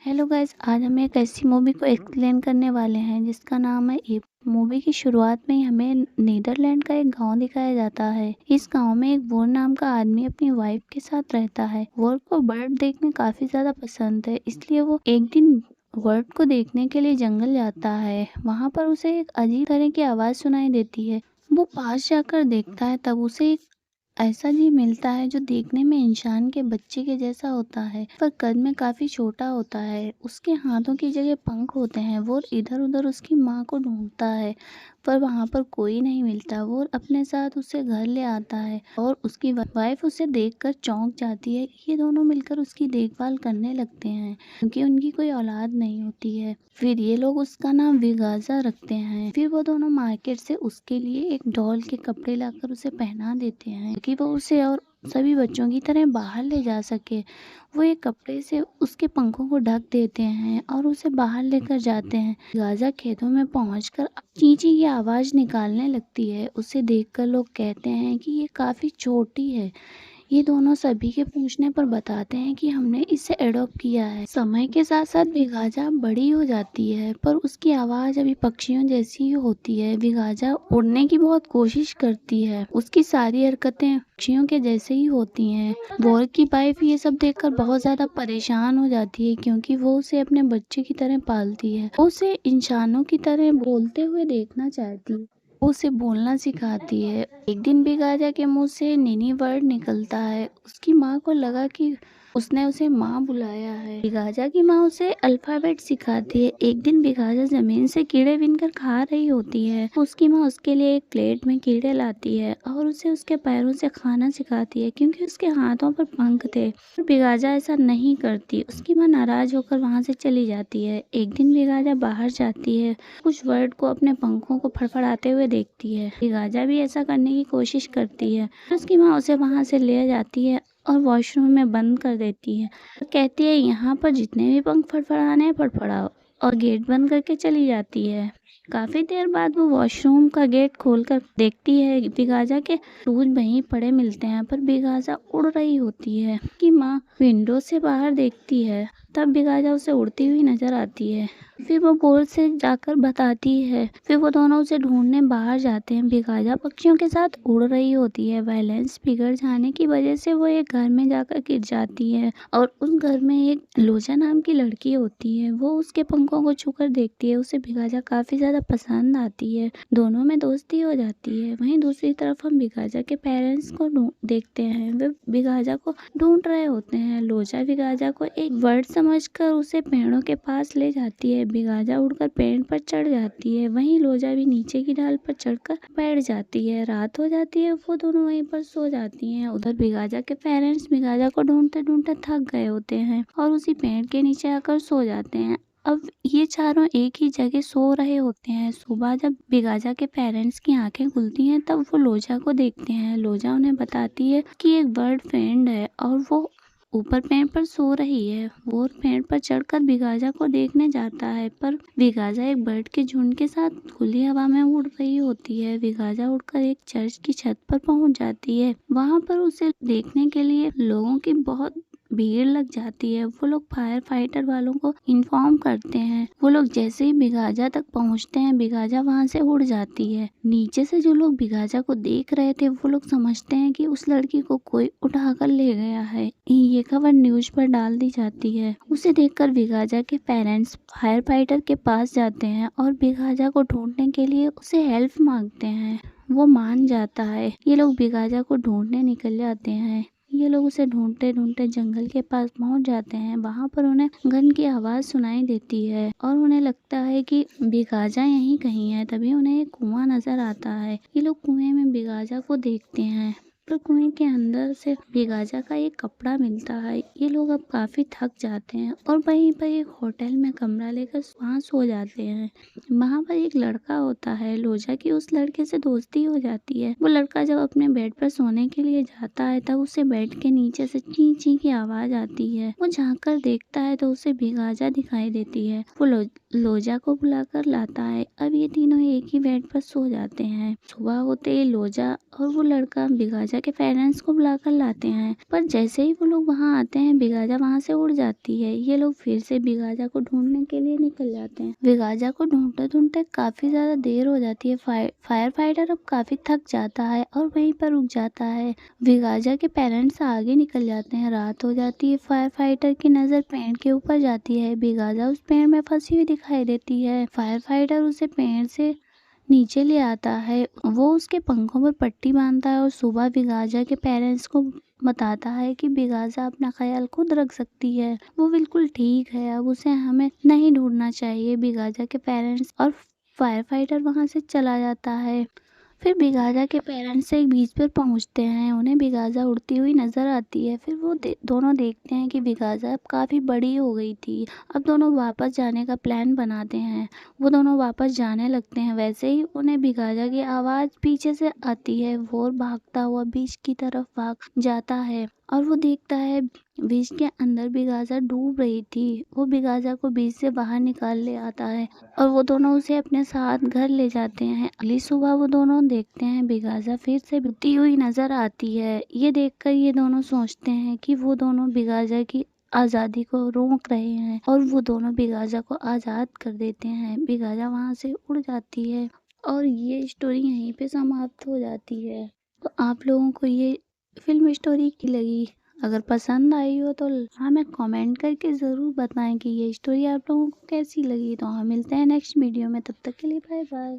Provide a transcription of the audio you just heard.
Hello guys, आज हम एक ऐसी मूवी को एक्सप्लेन करने वाले हैं जिसका नाम है एप। मूवी की शुरुआत में ही हमें नीदरलैंड का एक गांव दिखाया जाता है। इस गांव में एक वोर नाम का आदमी अपनी वाइफ के साथ रहता है। वोर को बर्ड देखने काफी ज्यादा पसंद है, इसलिए वो एक दिन बर्ड को देखने के लिए जंगल जाता है। वहां पर उसे एक अजीब तरह की आवाज सुनाई देती है। वो पास जाकर देखता है, तब उसे एक ऐसा जीव मिलता है जो देखने में इंसान के बच्चे के जैसा होता है, पर कद में काफी छोटा होता है। उसके हाथों की जगह पंख होते हैं। वो इधर उधर उसकी माँ को ढूंढता है, पर वहां पर कोई नहीं मिलता। वो अपने साथ उसे घर ले आता है और उसकी वाइफ उसे देखकर चौंक जाती है। ये दोनों मिलकर उसकी देखभाल करने लगते हैं क्योंकि उनकी कोई औलाद नहीं होती है। फिर ये लोग उसका नाम विगाजा रखते हैं। फिर वो दोनों मार्केट से उसके लिए एक डॉल के कपड़े लाकर उसे पहना देते हैं कि वो उसे और सभी बच्चों की तरह बाहर ले जा सके। वो एक कपड़े से उसके पंखों को ढक देते हैं और उसे बाहर लेकर जाते हैं। गाजा खेतों में पहुंचकर चींची की आवाज निकालने लगती है। उसे देखकर लोग कहते हैं कि ये काफी छोटी है। ये दोनों सभी के पूछने पर बताते हैं कि हमने इसे एडॉप्ट किया है। समय के साथ साथ विगाजा बड़ी हो जाती है, पर उसकी आवाज अभी पक्षियों जैसी ही होती है। विगाजा उड़ने की बहुत कोशिश करती है। उसकी सारी हरकतें पक्षियों के जैसे ही होती हैं। वॉर की वाइफ ये सब देखकर बहुत ज्यादा परेशान हो जाती है क्योंकि वो उसे अपने बच्चे की तरह पालती है। वो उसे इंसानों की तरह बोलते हुए देखना चाहती है। वो उसे बोलना सिखाती है। एक दिन बिगाजा के मुंह से निनी वर्ड निकलता है। उसकी माँ को लगा कि उसने उसे माँ बुलाया है। बिगाजा की माँ उसे अल्फाबेट सिखाती है। एक दिन बिगाजा जमीन से कीड़े बीनकर खा रही होती है। उसकी माँ उसके लिए एक प्लेट में कीड़े लाती है और उसे उसके पैरों से खाना सिखाती है क्योंकि उसके हाथों पर पंख थे। बिगाजा ऐसा नहीं करती। उसकी माँ नाराज होकर वहाँ से चली जाती है। एक दिन बिगाजा बाहर जाती है। कुछ वर्ड को अपने पंखों को फड़फड़ाते हुए देखती है। बिगाजा भी ऐसा करने की कोशिश करती है। उसकी माँ उसे वहाँ से ले जाती है और वॉशरूम में बंद कर देती है। कहती है यहाँ पर जितने भी पंख फड़फड़ाने हैं फड़फड़ाओ, और गेट बंद करके चली जाती है। काफी देर बाद वो वॉशरूम का गेट खोलकर देखती है बिगाजा के शूज वहीं पड़े मिलते हैं, पर बिगाजा उड़ रही होती है। कि माँ विंडो से बाहर देखती है, तब बिगाजा उसे उड़ती हुई नजर आती है। फिर वो बोल से जाकर बताती है। फिर वो दोनों उसे ढूंढने बाहर जाते हैं। बिगाजा पक्षियों के साथ उड़ रही होती है। बैलेंस बिगड़ जाने की वजह से वो एक घर में जाकर गिर जाती है और उस घर में एक लोजा नाम की लड़की होती है। वो उसके पंखों को छूकर देखती है। उसे बिगाजा काफी ज्यादा पसंद आती है। दोनों में दोस्ती हो जाती है। वहीं दूसरी तरफ हम बिगाजा के पेरेंट्स को देखते हैं। वे बिगाजा को ढूंढ रहे होते हैं। लोजा बिगाजा को एक वर्ड समझकर उसे पेड़ों के पास ले जाती है। बिगाजा उड़कर पेड़ पर चढ़ जाती है। वहीं लोजा भी नीचे की डाल पर चढ़कर बैठ जाती है। रात हो जाती है। वो दोनों वहीं पर सो जाती हैं। उधर बिगाजा के पेरेंट्स बिगाजा को ढूंढते ढूंढते थक गए होते हैं और उसी पेड़ के नीचे आकर सो जाते हैं। अब ये चारों एक ही जगह सो रहे होते हैं। सुबह जब बिगाजा के पेरेंट्स की आंखें खुलती हैं, तब वो लोजा को देखते हैं। लोजा उन्हें बताती है कि एक बर्ड फ्रेंड है और वो ऊपर पेड़ पर सो रही है। वो पेड़ पर चढ़कर बिगाजा को देखने जाता है, पर बिगाजा एक बर्ड के झुंड के साथ खुली हवा में उड़ रही होती है। बिगाजा उड़कर एक चर्च की छत पर पहुंच जाती है। वहां पर उसे देखने के लिए लोगों की बहुत भीड़ लग जाती है। वो लोग फायर फाइटर वालों को इन्फॉर्म करते हैं। वो लोग जैसे ही बिगाजा तक पहुंचते हैं, बिगाजा वहां से उड़ जाती है। नीचे से जो लोग बिगाजा को देख रहे थे, वो लोग समझते हैं कि उस लड़की को कोई उठाकर ले गया है। ये खबर न्यूज पर डाल दी जाती है। उसे देखकर बिगाजा के पेरेंट्स फायर फाइटर के पास जाते हैं और बिगाजा को ढूंढने के लिए उसे हेल्प मांगते हैं। वो मान जाता है। ये लोग बिगाजा को ढूंढने निकल जाते हैं। ये लोग उसे ढूंढते ढूंढते जंगल के पास पहुंच जाते हैं। वहां पर उन्हें गन की आवाज सुनाई देती है और उन्हें लगता है कि बिगाजा यहीं कहीं है। तभी उन्हें एक कुआं नजर आता है। ये लोग कुएं में बिगाजा को देखते हैं, पर कुएं के अंदर से बिगाजा का एक कपड़ा मिलता है। ये लोग अब काफी थक जाते हैं और वहीं पर एक होटल में कमरा लेकर वहाँ सो जाते हैं। वहाँ पर एक लड़का होता है। लोजा की उस लड़के से दोस्ती हो जाती है। वो लड़का जब अपने बेड पर सोने के लिए जाता है, तब उसे बेड के नीचे से ची ची की आवाज आती है। वो झांक कर देखता है तो उसे बिगाजा दिखाई देती है। वो लोजा को बुलाकर लाता है। अब ये तीनों एक ही बेड पर सो जाते हैं। सुबह होते ही लोजा और वो लड़का बिगाजा बिगाजा के पेरेंट्स को बुलाकर लाते हैं। पर जैसे ही वो लोग वहाँ आते हैं, बिगाजा वहाँ से उड़ जाती है। ये लोग फिर से बिगाजा को ढूंढने के लिए निकल जाते हैं। बिगाजा को ढूंढते ढूंढते काफी ज्यादा देर हो जाती है। फायर फाइटर अब काफी थक जाता है और वहीं पर रुक जाता है। बिगाजा के पेरेंट्स आगे निकल जाते हैं। रात हो जाती है। फायर फाइटर की नजर पेड़ के ऊपर जाती है। बिगाजा उस पेड़ में फंसी हुई दिखाई देती है। फायर फाइटर उसे पेड़ से नीचे ले आता है। वो उसके पंखों पर पट्टी बांधता है और सुबह बिगाजा के पेरेंट्स को बताता है कि बिगाजा अपना ख्याल खुद रख सकती है, वो बिल्कुल ठीक है, अब उसे हमें नहीं ढूंढना चाहिए। बिगाजा के पेरेंट्स और फायर फाइटर वहाँ से चला जाता है। फिर बिगाजा के पेरेंट्स एक बीच पर पहुंचते हैं। उन्हें बिगाजा उड़ती हुई नजर आती है। फिर वो दोनों देखते हैं कि बिगाजा अब काफी बड़ी हो गई थी। अब दोनों वापस जाने का प्लान बनाते हैं। वो दोनों वापस जाने लगते हैं। वैसे ही उन्हें बिगाजा की आवाज पीछे से आती है। वो भागता हुआ बीच की तरफ भाग जाता है और वो देखता है बीच के अंदर बिगाजा डूब रही थी। वो बिगाजा को बीच से बाहर निकाल ले आता है और वो दोनों उसे अपने साथ घर ले जाते हैं। अगली सुबह वो दोनों देखते हैं बिगाजा फिर से डूबती हुई नजर आती है। ये देखकर ये दोनों सोचते हैं कि वो दोनों बिगाजा की आज़ादी को रोक रहे हैं और वो दोनों बिगाजा को आज़ाद कर देते हैं। बिगाजा वहाँ से उड़ जाती है और ये स्टोरी यहीं पे समाप्त हो जाती है। तो आप लोगों को ये फिल्म स्टोरी की लगी? अगर पसंद आई हो तो हमें कमेंट करके ज़रूर बताएं कि ये स्टोरी आप लोगों को कैसी लगी। तो हम मिलते हैं नेक्स्ट वीडियो में, तब तक के लिए बाय बाय।